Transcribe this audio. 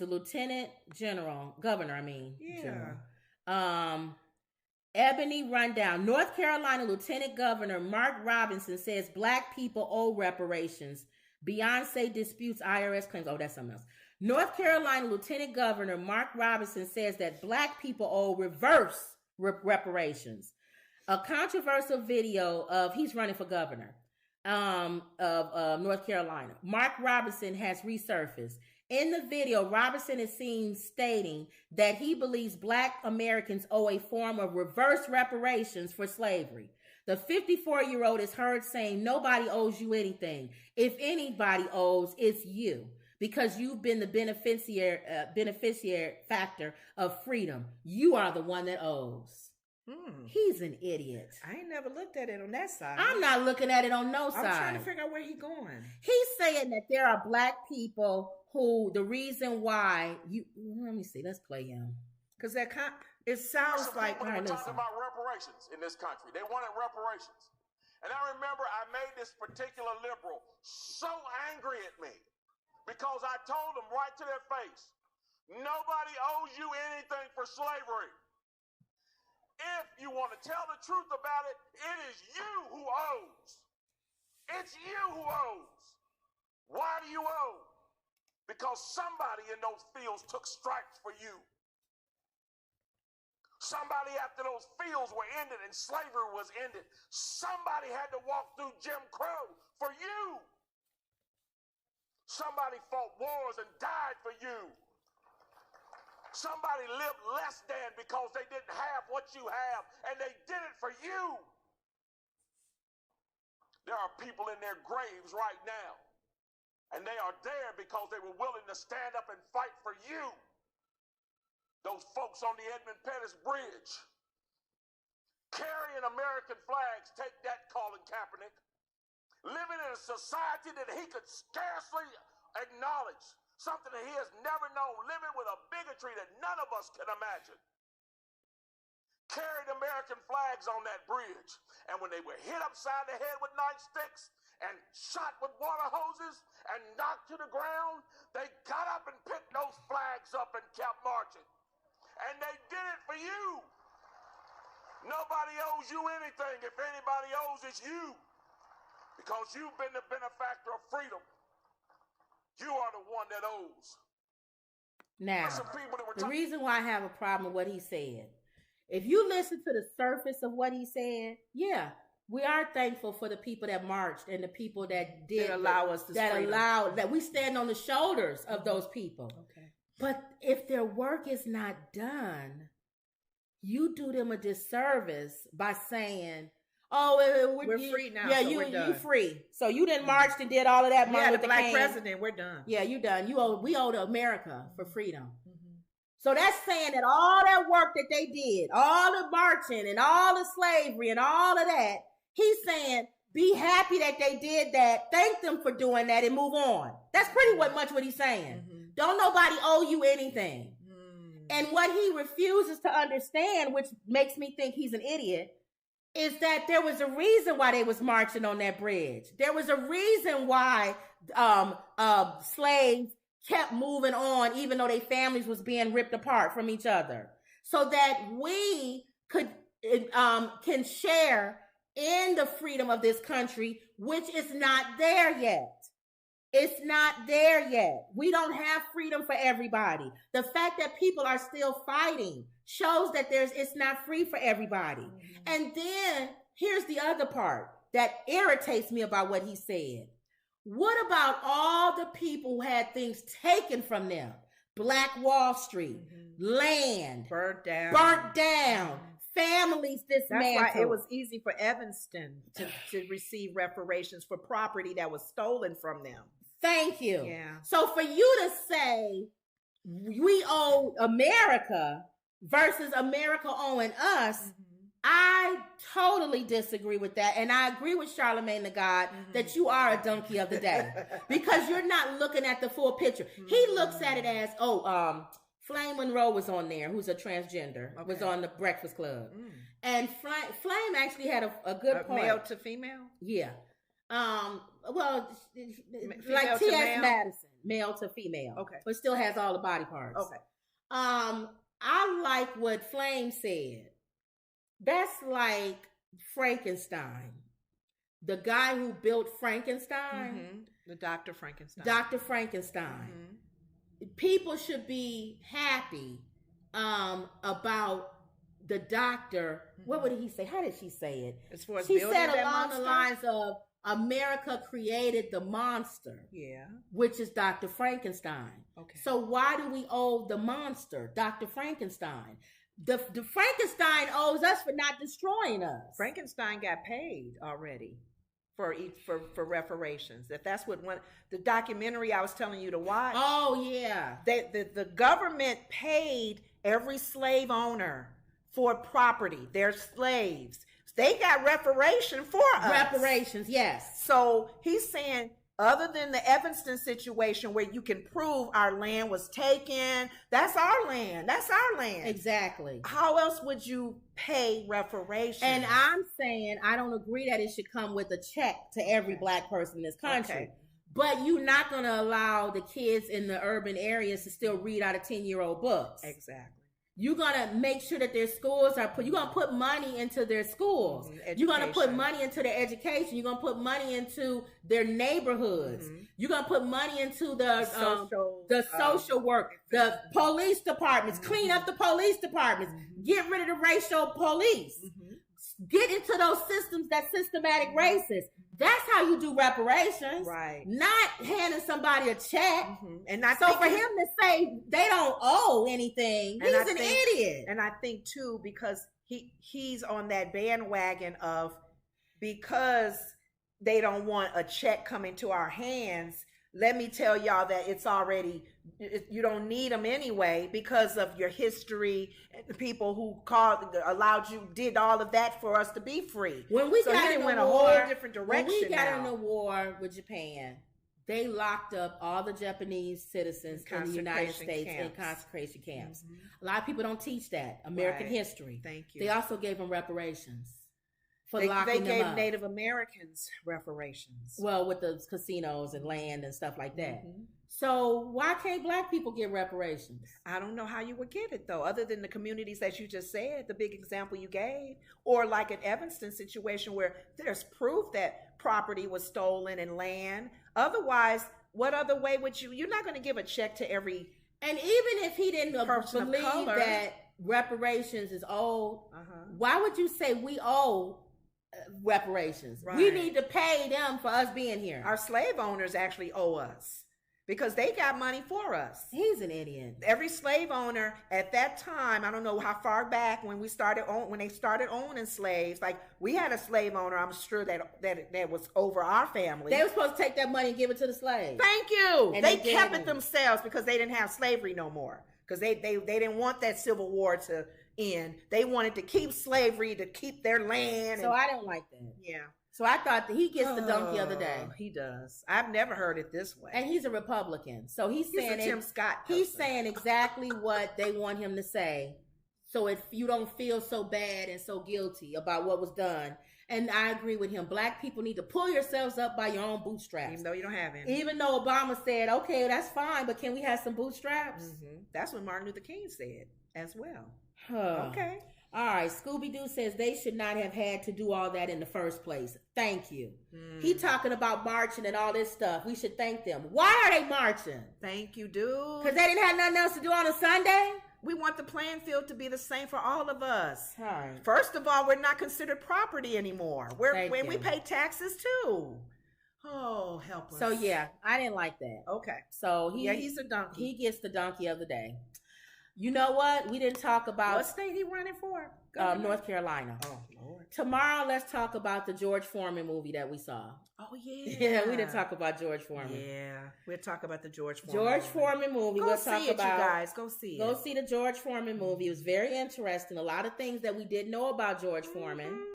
the lieutenant governor. Yeah. General. Ebony Rundown. North Carolina Lieutenant Governor Mark Robinson says black people owe reparations. Beyonce disputes IRS claims. Oh, that's something else. North Carolina Lieutenant Governor Mark Robinson says that black people owe reverse reparations. A controversial video of he's running for governor of North Carolina. Mark Robinson has resurfaced. In the video, Robinson is seen stating that he believes black Americans owe a form of reverse reparations for slavery. The 54-year-old is heard saying, nobody owes you anything. If anybody owes, it's you, because you've been the beneficiary factor of freedom. You are the one that owes. He's an idiot. I ain't never looked at it on that side. I'm not looking at it on no side. I'm trying to figure out where he's going. He's saying that there are black people who the reason why let me see, let's play him. Because it sounds like we're talking about reparations in this country. They wanted reparations. And I remember I made this particular liberal so angry at me because I told them right to their face, nobody owes you anything for slavery. If you want to tell the truth about it, it is you who owes. It's you who owes. Why do you owe? Because somebody in those fields took stripes for you. Somebody after those fields were ended and slavery was ended, somebody had to walk through Jim Crow for you. Somebody fought wars and died for you. Somebody lived less than because they didn't have what you have, and they did it for you. There are people in their graves right now, and they are there because they were willing to stand up and fight for you. Those folks on the Edmund Pettus Bridge, carrying American flags, take that, Colin Kaepernick, living in a society that he could scarcely acknowledge. Something that he has never known, living with a bigotry that none of us can imagine. Carried American flags on that bridge. And when they were hit upside the head with nightsticks and shot with water hoses and knocked to the ground, they got up and picked those flags up and kept marching. And they did it for you. Nobody owes you anything. If anybody owes, it's you. Because you've been the benefactor of freedom. You are the one that owes. Now, the reason why I have a problem with what he said, if you listen to the surface of what he said, yeah, we are thankful for the people that marched and the people that did allow us to that we stand on the shoulders of those people. Okay. But if their work is not done, you do them a disservice by saying, "Oh, we're free now. Yeah, so you free. So you didn't march and did all of that. Yeah, the black president. We're done. Yeah, you done. We owe to America for freedom. Mm-hmm. So that's saying that all that work that they did, all the marching and all the slavery and all of that, he's saying, be happy that they did that. Thank them for doing that and move on. That's pretty much what he's saying. Mm-hmm. Don't nobody owe you anything. Mm-hmm. And what he refuses to understand, which makes me think he's an idiot, is that there was a reason why they was marching on that bridge. There was a reason why slaves kept moving on, even though their families was being ripped apart from each other, so that we can share in the freedom of this country, which is not there yet. It's not there yet. We don't have freedom for everybody. The fact that people are still fighting shows that it's not free for everybody. Mm-hmm. And then here's the other part that irritates me about what he said. What about all the people who had things taken from them? Black Wall Street, land burnt down, families dismantled. That's why it was easy for Evanston to receive reparations for property that was stolen from them. Thank you. Yeah. So for you to say we owe America versus America owing us, I totally disagree with that. And I agree with Charlamagne the God that you are a donkey of the day because you're not looking at the full picture. He looks at it as, Flame Monroe was on there, who's a transgender, was on the Breakfast Club. And Flame actually had a good point. Male to female? Yeah. Well, female like T.S. Madison. male to female. Okay. But still has all the body parts. Okay. I like what Flame said. That's like Frankenstein. The guy who built Frankenstein. The Dr. Frankenstein. Dr. Frankenstein. People should be happy about the doctor. What would he say? How did she say it? As far as she building said that along monster? the lines of America created the monster. Yeah. Which is Dr. Frankenstein. Okay. So why do we owe the monster, Dr. Frankenstein? The Frankenstein owes us for not destroying us. Frankenstein got paid already for reparations. If that's what the documentary I was telling you to watch. Oh yeah. The government paid every slave owner for property. They're slaves. They got reparation for us. Reparations, yes. So he's saying, other than the Evanston situation where you can prove our land was taken, that's our land. That's our land. Exactly. How else would you pay reparations? And I'm saying I don't agree that it should come with a check to every black person in this country. Okay. But you're not going to allow the kids in the urban areas to still read out of 10-year-old books. Exactly. You're going to make sure that their schools are you're going to put money into their schools. You're going to put money into their education. You're going to put money into their neighborhoods. You're going to put money into the social work, the police departments, clean up the police departments, get rid of the racial police, get into those systems that systematic racist. That's how you do reparations, right? Not handing somebody a check. And I so for him to say they don't owe anything, he's an idiot. And I think too, because he's on that bandwagon of, because they don't want a check coming to our hands. Let me tell y'all that it's already, you don't need them anyway because of your history. The people who allowed you, did all of that for us to be free. When we got in a whole different direction. When we got in a war with Japan, they locked up all the Japanese citizens in the United States in concentration camps. A lot of people don't teach that American history. Thank you. They also gave them reparations. They gave Native Americans reparations. Well, with the casinos and land and stuff like that. So why can't black people get reparations? I don't know how you would get it, though, other than the communities that you just said, the big example you gave, or like an Evanston situation where there's proof that property was stolen and land. Otherwise, what other way would you're not going to give a check to every And even if he didn't believe that reparations is owed, why would you say we owe reparations? Right. We need to pay them for us being here. Our slave owners actually owe us because they got money for us. He's an idiot. Every slave owner at that time, I don't know how far back when they started owning slaves, like we had a slave owner, I'm sure that was over our family. They were supposed to take that money and give it to the slaves. Thank you. And they kept it themselves because they didn't have slavery no more. Because they didn't want that Civil War to end. They wanted to keep slavery, to keep their land. So I don't like that. Yeah. So I thought that he gets the donkey of the day. He does. I've never heard it this way. And he's a Republican. So he's saying a Tim Scott person. He's saying exactly what they want him to say. So if you don't feel so bad and so guilty about what was done. And I agree with him. Black people need to pull yourselves up by your own bootstraps. Even though you don't have any. Even though Obama said, okay, that's fine, but can we have some bootstraps? That's what Martin Luther King said as well. Okay. All right. Scooby-Doo says they should not have had to do all that in the first place. Thank you. He talking about marching and all this stuff. We should thank them. Why are they marching? Thank you, dude. Because they didn't have nothing else to do on a Sunday? We want the playing field to be the same for all of us. All right. First of all, we're not considered property anymore. We pay taxes too. Oh, help us. So yeah, I didn't like that. Okay. So he's a donkey. He gets the donkey of the day. You know what? We didn't talk about what state he running for? North Carolina. Oh Lord. Tomorrow, let's talk about the George Foreman movie that we saw. Oh yeah. Yeah, we didn't talk about George Foreman. Yeah, we'll talk about the George Foreman movie. Go see it, you guys. Go see it. Go see the George Foreman movie. It was very interesting. A lot of things that we didn't know about George Foreman.